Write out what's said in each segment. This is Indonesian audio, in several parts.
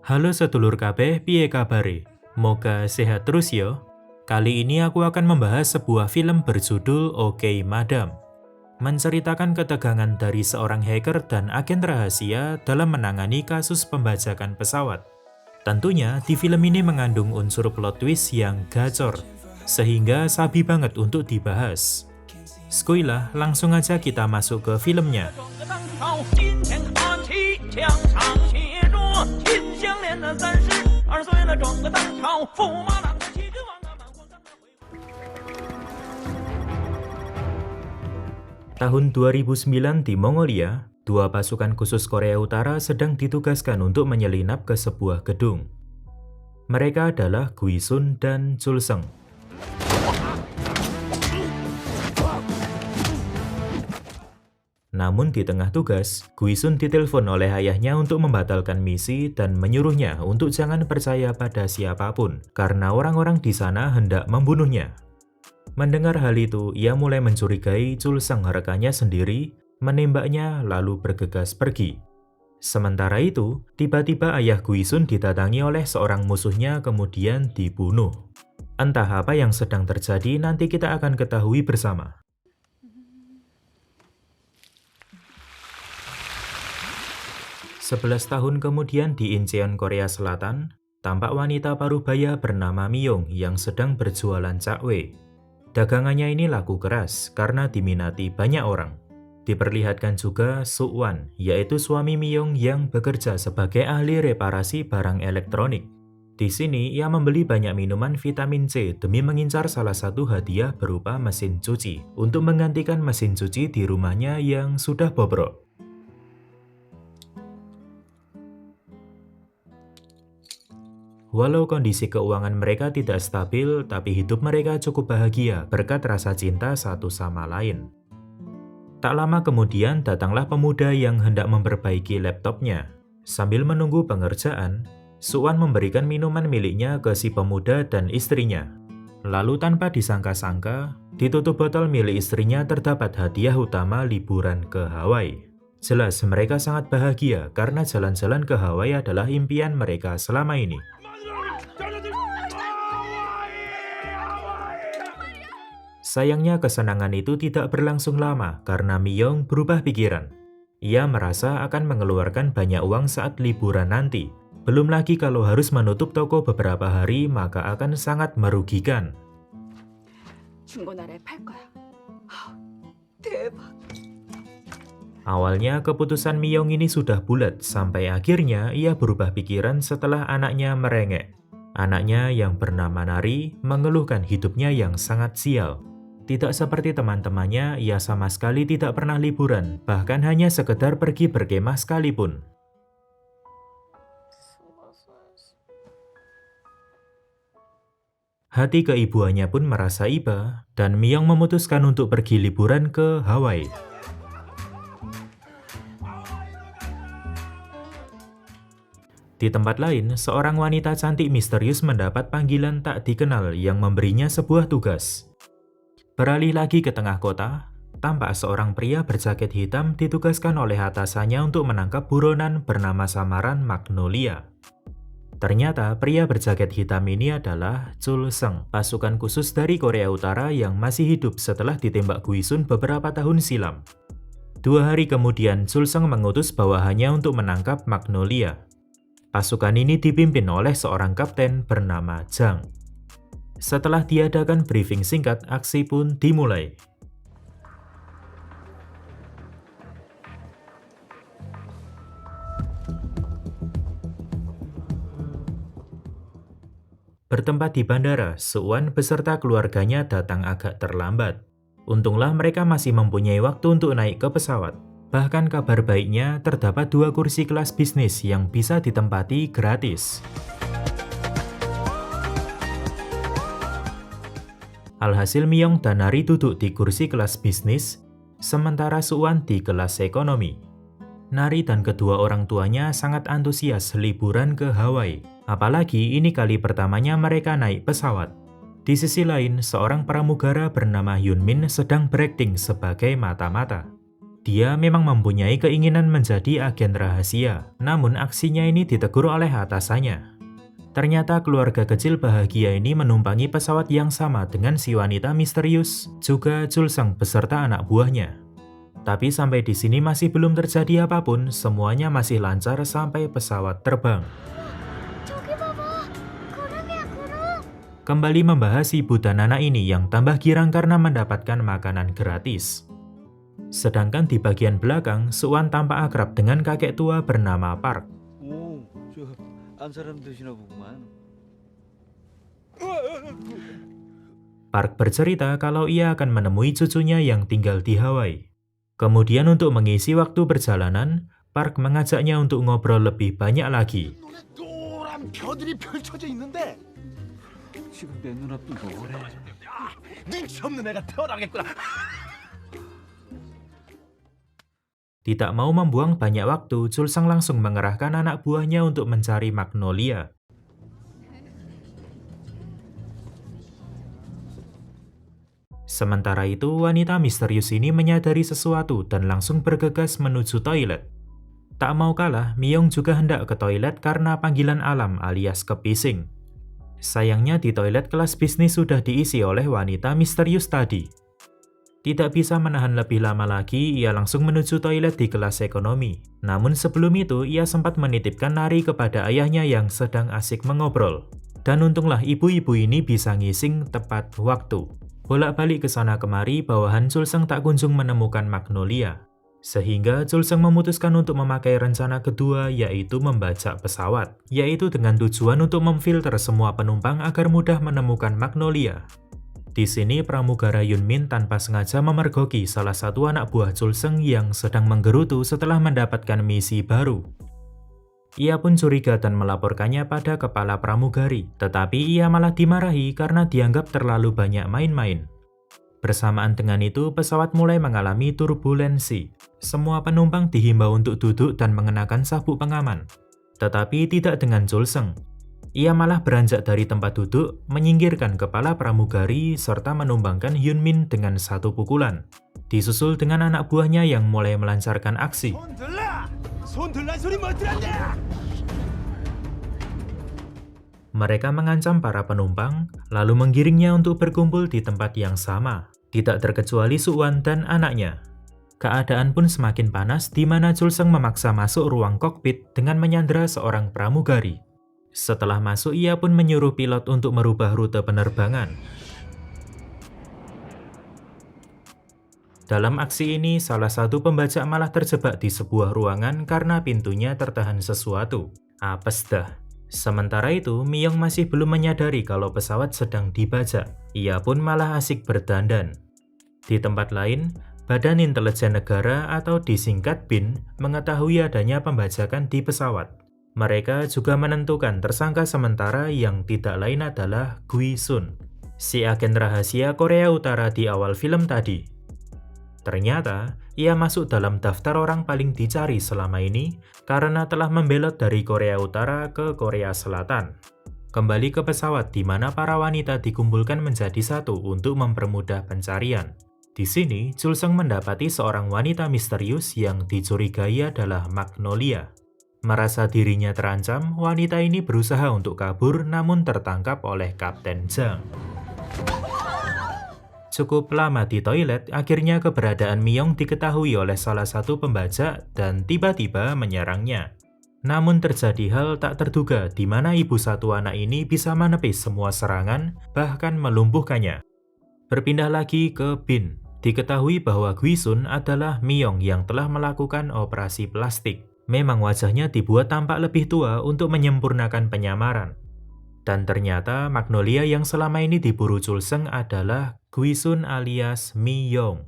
Halo sedulur kabeh, piye kabare? Moga sehat terus yo. Kali ini aku akan membahas sebuah film berjudul Oke Madam. Menceritakan ketegangan dari seorang hacker dan agen rahasia dalam menangani kasus pembajakan pesawat. Tentunya di film ini mengandung unsur plot twist yang gacor, sehingga sabi banget untuk dibahas. Skuilah, langsung aja kita masuk ke filmnya. Tahun 2009 di Mongolia, dua pasukan khusus Korea Utara sedang ditugaskan untuk menyelinap ke sebuah gedung. Mereka adalah Guisun dan Chulseung. Namun di tengah tugas, Guisun ditelepon oleh ayahnya untuk membatalkan misi dan menyuruhnya untuk jangan percaya pada siapapun, karena orang-orang di sana hendak membunuhnya. Mendengar hal itu, ia mulai mencurigai Chulseung rekannya sendiri, menembaknya lalu bergegas pergi. Sementara itu, tiba-tiba ayah Guisun didatangi oleh seorang musuhnya kemudian dibunuh. Entah apa yang sedang terjadi, nanti kita akan ketahui bersama. 11 tahun kemudian di Incheon, Korea Selatan, tampak wanita parubaya bernama Myung yang sedang berjualan cakwe. Dagangannya ini laku keras karena diminati banyak orang. Diperlihatkan juga Suk-wan, yaitu suami Myung yang bekerja sebagai ahli reparasi barang elektronik. Di sini, ia membeli banyak minuman vitamin C demi mengincar salah satu hadiah berupa mesin cuci untuk menggantikan mesin cuci di rumahnya yang sudah bobrok. Walau kondisi keuangan mereka tidak stabil, tapi hidup mereka cukup bahagia berkat rasa cinta satu sama lain. Tak lama kemudian datanglah pemuda yang hendak memperbaiki laptopnya. Sambil menunggu pengerjaan, Suk-wan memberikan minuman miliknya ke si pemuda dan istrinya. Lalu tanpa disangka-sangka, di tutup botol milik istrinya terdapat hadiah utama liburan ke Hawaii. Jelas mereka sangat bahagia karena jalan-jalan ke Hawaii adalah impian mereka selama ini. Sayangnya kesenangan itu tidak berlangsung lama karena Myung berubah pikiran. Ia merasa akan mengeluarkan banyak uang saat liburan nanti. Belum lagi kalau harus menutup toko beberapa hari maka akan sangat merugikan. Awalnya keputusan Myung ini sudah bulat sampai akhirnya ia berubah pikiran setelah anaknya merengek. Anaknya yang bernama Nari mengeluhkan hidupnya yang sangat sial. Tidak seperti teman-temannya, ia sama sekali tidak pernah liburan, bahkan hanya sekedar pergi berkemah sekalipun. Hati keibuannya pun merasa iba, dan Myung memutuskan untuk pergi liburan ke Hawaii. Di tempat lain, seorang wanita cantik misterius mendapat panggilan tak dikenal yang memberinya sebuah tugas. Beralih lagi ke tengah kota, tampak seorang pria berjaket hitam ditugaskan oleh atasannya untuk menangkap buronan bernama samaran Magnolia. Ternyata pria berjaket hitam ini adalah Chulseung, pasukan khusus dari Korea Utara yang masih hidup setelah ditembak Guisun beberapa tahun silam. 2 hari kemudian Chulseung mengutus bawahannya untuk menangkap Magnolia. Pasukan ini dipimpin oleh seorang kapten bernama Jang. Setelah diadakan briefing singkat, aksi pun dimulai. Bertempat di bandara, Suk-wan beserta keluarganya datang agak terlambat. Untunglah mereka masih mempunyai waktu untuk naik ke pesawat. Bahkan kabar baiknya, terdapat 2 kursi kelas bisnis yang bisa ditempati gratis. Alhasil Myung dan Nari duduk di kursi kelas bisnis, sementara Suk-wan di kelas ekonomi. Nari dan kedua orang tuanya sangat antusias liburan ke Hawaii, apalagi ini kali pertamanya mereka naik pesawat. Di sisi lain, seorang pramugara bernama Hyun Min sedang berakting sebagai mata-mata. Dia memang mempunyai keinginan menjadi agen rahasia, namun aksinya ini ditegur oleh atasannya. Ternyata keluarga kecil bahagia ini menumpangi pesawat yang sama dengan si wanita misterius, juga Chulseng beserta anak buahnya. Tapi sampai di sini masih belum terjadi apapun, semuanya masih lancar sampai pesawat terbang. 저기 봐봐. 구름이야, 구름. Kembali membahas ibu dan anak ini yang tambah girang karena mendapatkan makanan gratis. Sedangkan di bagian belakang, Suwan tampak akrab dengan kakek tua bernama Park. 오, 안 사람 되시나 보구만. Park bercerita kalau ia akan menemui cucunya yang tinggal di Hawaii. Kemudian untuk mengisi waktu perjalanan, Park mengajaknya untuk ngobrol lebih banyak lagi. 눈에 노란 벼들이 펼쳐져 있는데 지금 내 눈앞도 노래. 눈치 없는 애가 태어나겠구나. Tidak mau membuang banyak waktu, Chulseng langsung mengerahkan anak buahnya untuk mencari Magnolia. Sementara itu, wanita misterius ini menyadari sesuatu dan langsung bergegas menuju toilet. Tak mau kalah, Myung juga hendak ke toilet karena panggilan alam alias kepising. Sayangnya di toilet kelas bisnis sudah diisi oleh wanita misterius tadi. Tidak bisa menahan lebih lama lagi, ia langsung menuju toilet di kelas ekonomi. Namun sebelum itu, ia sempat menitipkan nari kepada ayahnya yang sedang asik mengobrol. Dan untunglah ibu-ibu ini bisa ngising tepat waktu. Bolak-balik ke sana kemari, bawahan Chulseng tak kunjung menemukan Magnolia. Sehingga Chulseng memutuskan untuk memakai rencana kedua, yaitu membajak pesawat. Yaitu dengan tujuan untuk memfilter semua penumpang agar mudah menemukan Magnolia. Di sini pramugara Yunmin tanpa sengaja memergoki salah satu anak buah Chulseng yang sedang menggerutu setelah mendapatkan misi baru. Ia pun curiga dan melaporkannya pada kepala pramugari, tetapi ia malah dimarahi karena dianggap terlalu banyak main-main. Bersamaan dengan itu, pesawat mulai mengalami turbulensi. Semua penumpang dihimbau untuk duduk dan mengenakan sabuk pengaman. Tetapi tidak dengan Chulseng. Ia malah beranjak dari tempat duduk, menyingkirkan kepala pramugari, serta menumbangkan Hyunmin dengan satu pukulan. Disusul dengan anak buahnya yang mulai melancarkan aksi. 손 들란 소리 못 들었냐? Mereka mengancam para penumpang, lalu menggiringnya untuk berkumpul di tempat yang sama, tidak terkecuali Suwan dan anaknya. Keadaan pun semakin panas, di mana Chulseng memaksa masuk ruang kokpit dengan menyandera seorang pramugari. Setelah masuk, ia pun menyuruh pilot untuk merubah rute penerbangan. Dalam aksi ini, salah satu pembajak malah terjebak di sebuah ruangan karena pintunya tertahan sesuatu. Apes dah. Sementara itu, Myung masih belum menyadari kalau pesawat sedang dibajak. Ia pun malah asik berdandan. Di tempat lain, Badan Intelijen Negara atau disingkat BIN mengetahui adanya pembajakan di pesawat. Mereka juga menentukan tersangka sementara yang tidak lain adalah Gui Sun, si agen rahasia Korea Utara di awal film tadi. Ternyata, ia masuk dalam daftar orang paling dicari selama ini karena telah membelot dari Korea Utara ke Korea Selatan. Kembali ke pesawat di mana para wanita dikumpulkan menjadi satu untuk mempermudah pencarian. Di sini, Chulseng mendapati seorang wanita misterius yang dicurigai adalah Magnolia. Merasa dirinya terancam, wanita ini berusaha untuk kabur namun tertangkap oleh Kapten Zhang. Cukup lama di toilet, akhirnya keberadaan Myung diketahui oleh salah satu pembajak dan tiba-tiba menyerangnya. Namun terjadi hal tak terduga di mana ibu satu anak ini bisa menepis semua serangan, bahkan melumpuhkannya. Berpindah lagi ke BIN, diketahui bahwa Gui Sun adalah Myung yang telah melakukan operasi plastik. Memang wajahnya dibuat tampak lebih tua untuk menyempurnakan penyamaran. Dan ternyata Magnolia yang selama ini diburu Chulseng adalah Gui Sun alias Myung.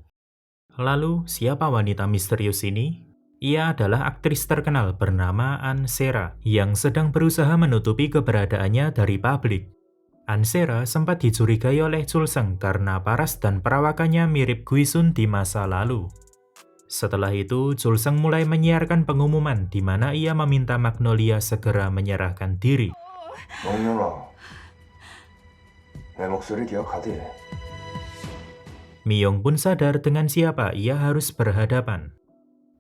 Lalu, siapa wanita misterius ini? Ia adalah aktris terkenal bernama An Sera yang sedang berusaha menutupi keberadaannya dari publik. An Sera sempat dicurigai oleh Chulseng karena paras dan perawakannya mirip Gui Sun di masa lalu. Setelah itu, Chulseng mulai menyiarkan pengumuman di mana ia meminta Magnolia segera menyerahkan diri. Myung pun sadar dengan siapa ia harus berhadapan.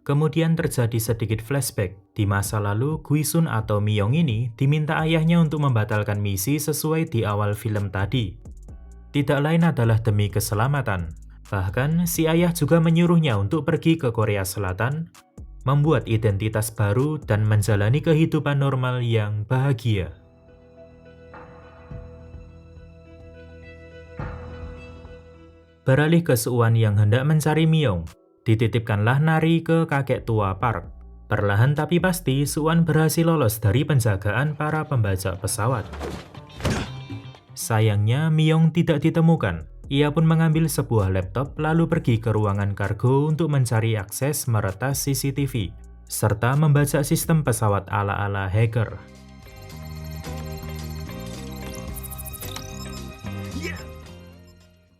Kemudian terjadi sedikit flashback. Di masa lalu, Guisun atau Miyong ini diminta ayahnya untuk membatalkan misi sesuai di awal film tadi. Tidak lain adalah demi keselamatan. Bahkan, si ayah juga menyuruhnya untuk pergi ke Korea Selatan, membuat identitas baru dan menjalani kehidupan normal yang bahagia. Beralih ke Suwan yang hendak mencari Miyong, dititipkanlah Nari ke kakek tua Park. Perlahan tapi pasti, Suwan berhasil lolos dari penjagaan para pembajak pesawat. Sayangnya, Miyong tidak ditemukan. Ia pun mengambil sebuah laptop lalu pergi ke ruangan kargo untuk mencari akses meretas CCTV, serta membajak sistem pesawat ala-ala hacker.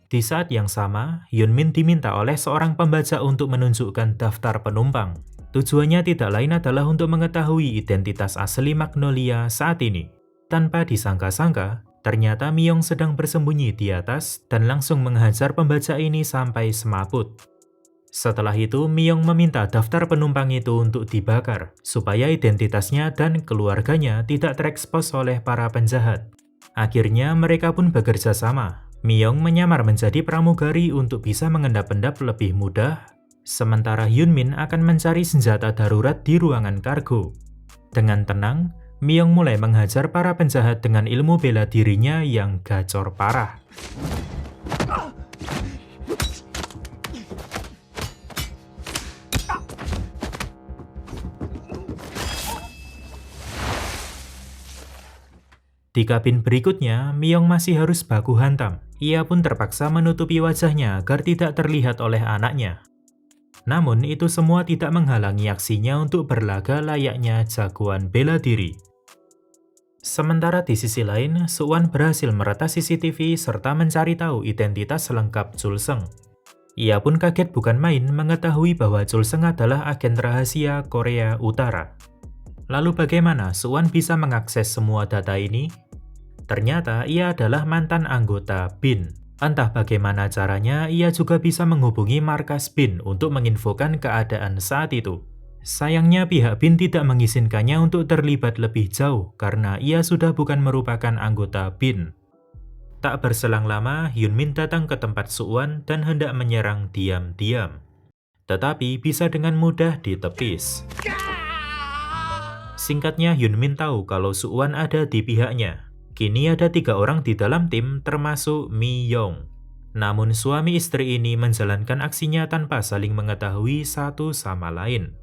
Di saat yang sama, Hyunmin diminta oleh seorang pembajak untuk menunjukkan daftar penumpang. Tujuannya tidak lain adalah untuk mengetahui identitas asli Magnolia saat ini. Tanpa disangka-sangka, ternyata Miyong sedang bersembunyi di atas dan langsung menghajar pembajak ini sampai semaput. Setelah itu, Miyong meminta daftar penumpang itu untuk dibakar, supaya identitasnya dan keluarganya tidak terekspos oleh para penjahat. Akhirnya, mereka pun bekerja sama. Miyong menyamar menjadi pramugari untuk bisa mengendap-endap lebih mudah, sementara Hyunmin akan mencari senjata darurat di ruangan kargo. Dengan tenang, Miyong mulai menghajar para penjahat dengan ilmu bela dirinya yang gacor parah. Di kabin berikutnya, Miyong masih harus baku hantam. Ia pun terpaksa menutupi wajahnya agar tidak terlihat oleh anaknya. Namun, itu semua tidak menghalangi aksinya untuk berlaga layaknya jagoan bela diri. Sementara di sisi lain, Suwan berhasil meretas CCTV serta mencari tahu identitas lengkap Chul Seng. Ia pun kaget bukan main mengetahui bahwa Chul Seng adalah agen rahasia Korea Utara. Lalu bagaimana Suwan bisa mengakses semua data ini? Ternyata ia adalah mantan anggota BIN. Entah bagaimana caranya, ia juga bisa menghubungi markas BIN untuk menginfokan keadaan saat itu. Sayangnya pihak BIN tidak mengizinkannya untuk terlibat lebih jauh karena ia sudah bukan merupakan anggota BIN. Tak berselang lama, Hyunmin datang ke tempat Suwan dan hendak menyerang diam-diam. Tetapi bisa dengan mudah ditepis. Singkatnya, Hyunmin tahu kalau Suwan ada di pihaknya. Kini ada 3 orang di dalam tim termasuk Miyong. Namun suami istri ini menjalankan aksinya tanpa saling mengetahui satu sama lain.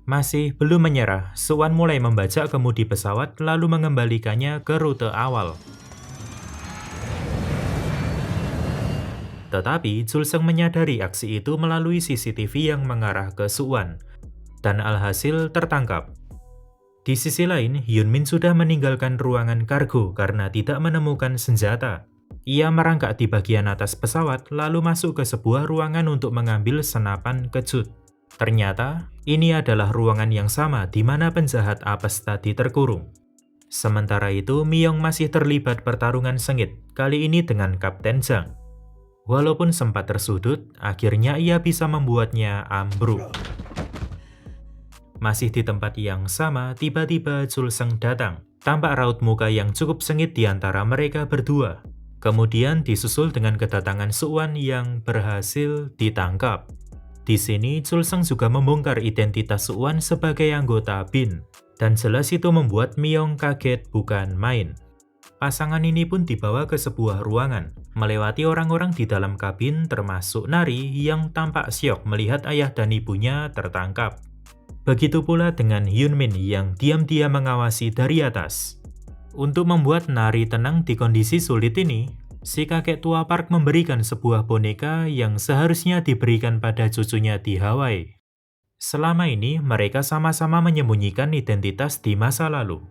Masih belum menyerah, Suwan mulai membajak kemudi pesawat lalu mengembalikannya ke rute awal. Tetapi Chul Seng menyadari aksi itu melalui CCTV yang mengarah ke Suwan, dan alhasil tertangkap. Di sisi lain, Hyunmin sudah meninggalkan ruangan kargo karena tidak menemukan senjata. Ia merangkak di bagian atas pesawat lalu masuk ke sebuah ruangan untuk mengambil senapan kejut. Ternyata, ini adalah ruangan yang sama di mana penjahat apes tadi terkurung. Sementara itu, Miyong masih terlibat pertarungan sengit, kali ini dengan Kapten Jang. Walaupun sempat tersudut, akhirnya ia bisa membuatnya ambruk. Masih di tempat yang sama, tiba-tiba Chul Seng datang. Tampak raut muka yang cukup sengit di antara mereka berdua. Kemudian disusul dengan kedatangan Suwan yang berhasil ditangkap. Di sini, Chul Seng juga membongkar identitas Suwan sebagai anggota BIN. Dan jelas itu membuat Miyong kaget bukan main. Pasangan ini pun dibawa ke sebuah ruangan, melewati orang-orang di dalam kabin termasuk Nari yang tampak syok melihat ayah dan ibunya tertangkap. Begitu pula dengan Hyunmin yang diam-diam mengawasi dari atas. Untuk membuat Nari tenang di kondisi sulit ini, si kakek tua Park memberikan sebuah boneka yang seharusnya diberikan pada cucunya di Hawaii. Selama ini, mereka sama-sama menyembunyikan identitas di masa lalu.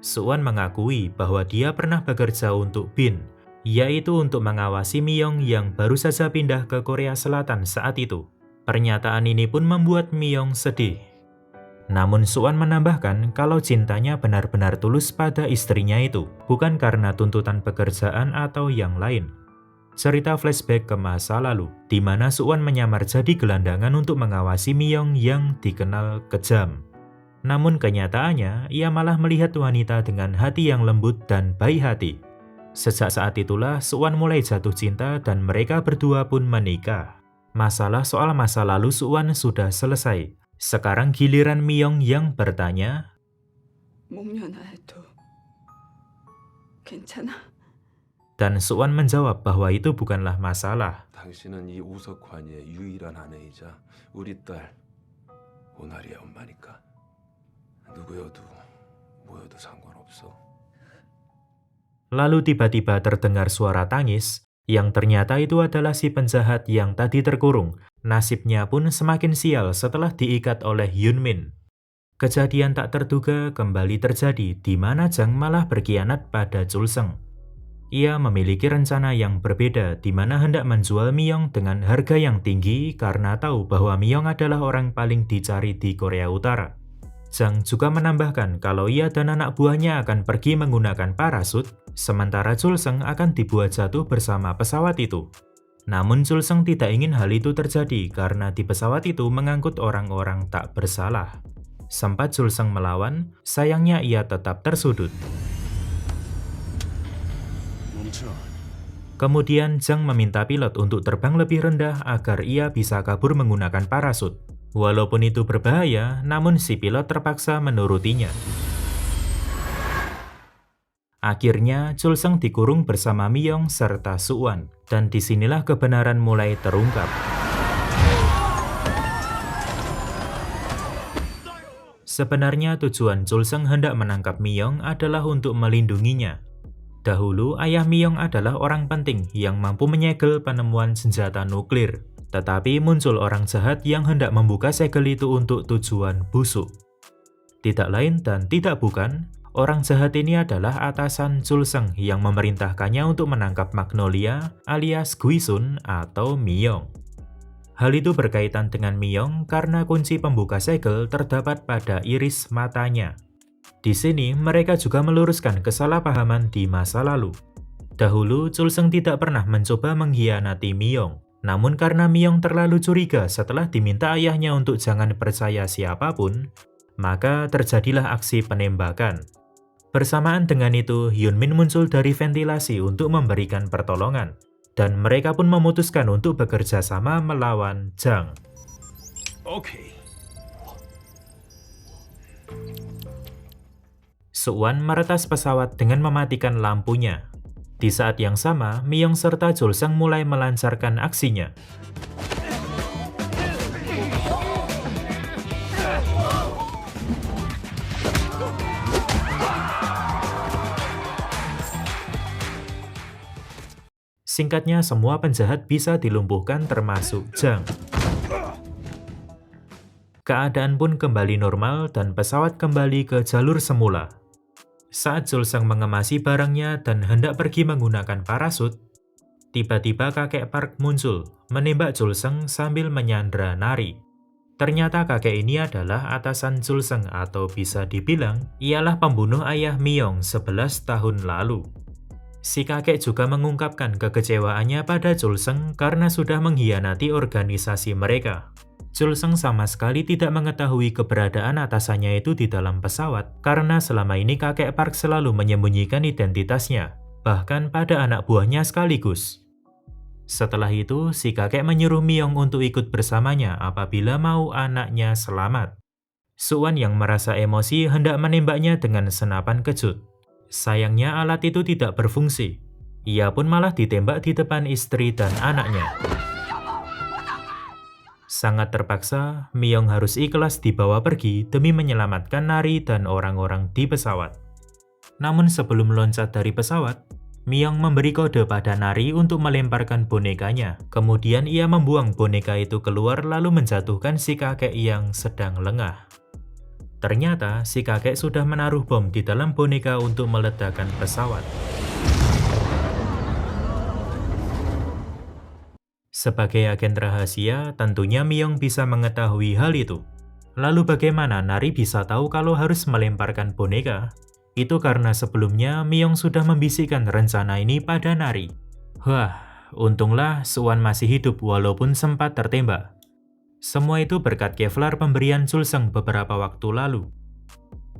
Suwan mengakui bahwa dia pernah bekerja untuk BIN, yaitu untuk mengawasi Miyong yang baru saja pindah ke Korea Selatan saat itu. Pernyataan ini pun membuat Miyong sedih. Namun Suwan menambahkan kalau cintanya benar-benar tulus pada istrinya itu, bukan karena tuntutan pekerjaan atau yang lain. Cerita flashback ke masa lalu, di mana Suwan menyamar jadi gelandangan untuk mengawasi Miyong yang dikenal kejam. Namun kenyataannya, ia malah melihat wanita dengan hati yang lembut dan baik hati. Sejak saat itulah, Suwan mulai jatuh cinta dan mereka berdua pun menikah. Masalah soal masa lalu Suwan sudah selesai. Sekarang giliran Miyong yang bertanya, 목련아해도 괜찮아? dan Suwan menjawab bahwa itu bukanlah masalah. 당신은 이 우석환이의 유일한 아내이자 우리 딸 오나리의 엄마니까 누구여도 뭐여도 상관없어. Lalu tiba-tiba terdengar suara tangis, yang ternyata itu adalah si penjahat yang tadi terkurung. Nasibnya pun semakin sial setelah diikat oleh Yunmin. Kejadian tak terduga kembali terjadi, di mana Jang malah berkhianat pada Chulseng. Ia memiliki rencana yang berbeda, di mana hendak menjual Miyong dengan harga yang tinggi karena tahu bahwa Miyong adalah orang paling dicari di Korea Utara. Jang juga menambahkan kalau ia dan anak buahnya akan pergi menggunakan parasut, sementara Chulseng akan dibuat jatuh bersama pesawat itu. Namun Chulseng tidak ingin hal itu terjadi karena di pesawat itu mengangkut orang-orang tak bersalah. Sempat Chulseng melawan, sayangnya ia tetap tersudut. Kemudian Jang meminta pilot untuk terbang lebih rendah agar ia bisa kabur menggunakan parasut. Walaupun itu berbahaya, namun si pilot terpaksa menurutinya. Akhirnya, Chulseng dikurung bersama Miyong serta Suwan, dan disinilah kebenaran mulai terungkap. Sebenarnya tujuan Chulseng hendak menangkap Miyong adalah untuk melindunginya. Dahulu, ayah Miyong adalah orang penting yang mampu menyegel penemuan senjata nuklir. Tetapi muncul orang jahat yang hendak membuka segel itu untuk tujuan busuk. Tidak lain dan tidak bukan, orang jahat ini adalah atasan Chulseng yang memerintahkannya untuk menangkap Magnolia alias Guisun atau Miyong. Hal itu berkaitan dengan Miyong karena kunci pembuka segel terdapat pada iris matanya. Di sini, mereka juga meluruskan kesalahpahaman di masa lalu. Dahulu, Chulseng tidak pernah mencoba mengkhianati Miyong. Namun karena Miyong terlalu curiga setelah diminta ayahnya untuk jangan percaya siapapun, maka terjadilah aksi penembakan. Bersamaan dengan itu, Yunmin muncul dari ventilasi untuk memberikan pertolongan. Dan mereka pun memutuskan untuk bekerja sama melawan Jang. 오케이. Suwan meretas pesawat dengan mematikan lampunya. Di saat yang sama, Miyong serta Chulseng mulai melancarkan aksinya. Singkatnya, semua penjahat bisa dilumpuhkan termasuk Jang. Keadaan pun kembali normal dan pesawat kembali ke jalur semula. Saat Chulseng mengemasi barangnya dan hendak pergi menggunakan parasut, tiba-tiba kakek Park muncul, menembak Chulseng sambil menyandra Nari. Ternyata kakek ini adalah atasan Chulseng atau bisa dibilang ialah pembunuh ayah Miyong 11 tahun lalu. Si kakek juga mengungkapkan kekecewaannya pada Chulseng karena sudah mengkhianati organisasi mereka. Chulseng sama sekali tidak mengetahui keberadaan atasannya itu di dalam pesawat karena selama ini kakek Park selalu menyembunyikan identitasnya, bahkan pada anak buahnya sekaligus. Setelah itu, si kakek menyuruh Miyong untuk ikut bersamanya apabila mau anaknya selamat. Suwan yang merasa emosi hendak menembaknya dengan senapan kejut. Sayangnya alat itu tidak berfungsi. Ia pun malah ditembak di depan istri dan anaknya. Sangat terpaksa, Miyong harus ikhlas dibawa pergi demi menyelamatkan Nari dan orang-orang di pesawat. Namun sebelum loncat dari pesawat, Miyong memberi kode pada Nari untuk melemparkan bonekanya. Kemudian ia membuang boneka itu keluar lalu menjatuhkan si kakek yang sedang lengah. Ternyata si kakek sudah menaruh bom di dalam boneka untuk meledakkan pesawat. Sebagai agen rahasia, tentunya Miyong bisa mengetahui hal itu. Lalu bagaimana Nari bisa tahu kalau harus melemparkan boneka? Itu karena sebelumnya Miyong sudah membisikkan rencana ini pada Nari. Wah, untunglah Suwan masih hidup walaupun sempat tertembak. Semua itu berkat Kevlar pemberian Chulseng beberapa waktu lalu.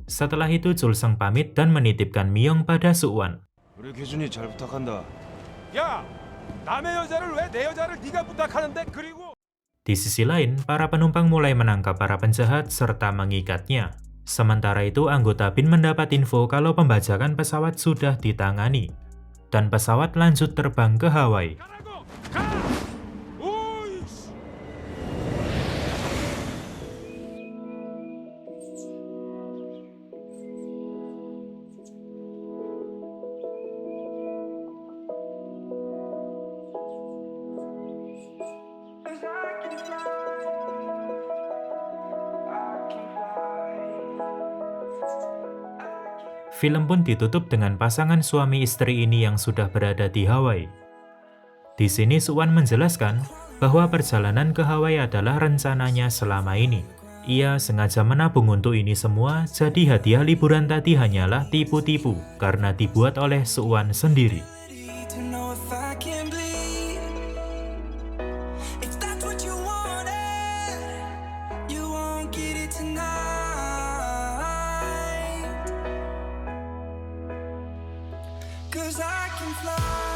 Setelah itu Chulseng pamit dan menitipkan Myong pada Suwan. 우리 규준이 잘 부탁한다. 야, 남의 여자를 왜 내 여자를 네가 부탁하는데? 그리고 Di sisi lain, para penumpang mulai menangkap para penjahat serta mengikatnya. Sementara itu, anggota BIN mendapat info kalau pembajakan pesawat sudah ditangani, dan pesawat lanjut terbang ke Hawaii. 가라고 가. 오이씨. Film pun ditutup dengan pasangan suami istri ini yang sudah berada di Hawaii. Di sini Suwan menjelaskan bahwa perjalanan ke Hawaii adalah rencananya selama ini. Ia sengaja menabung untuk ini semua, jadi hadiah liburan tadi hanyalah tipu-tipu karena dibuat oleh Suwan sendiri. To know if I can bleed. If that's what you wanted, you won't get it tonight. 'Cause I can fly.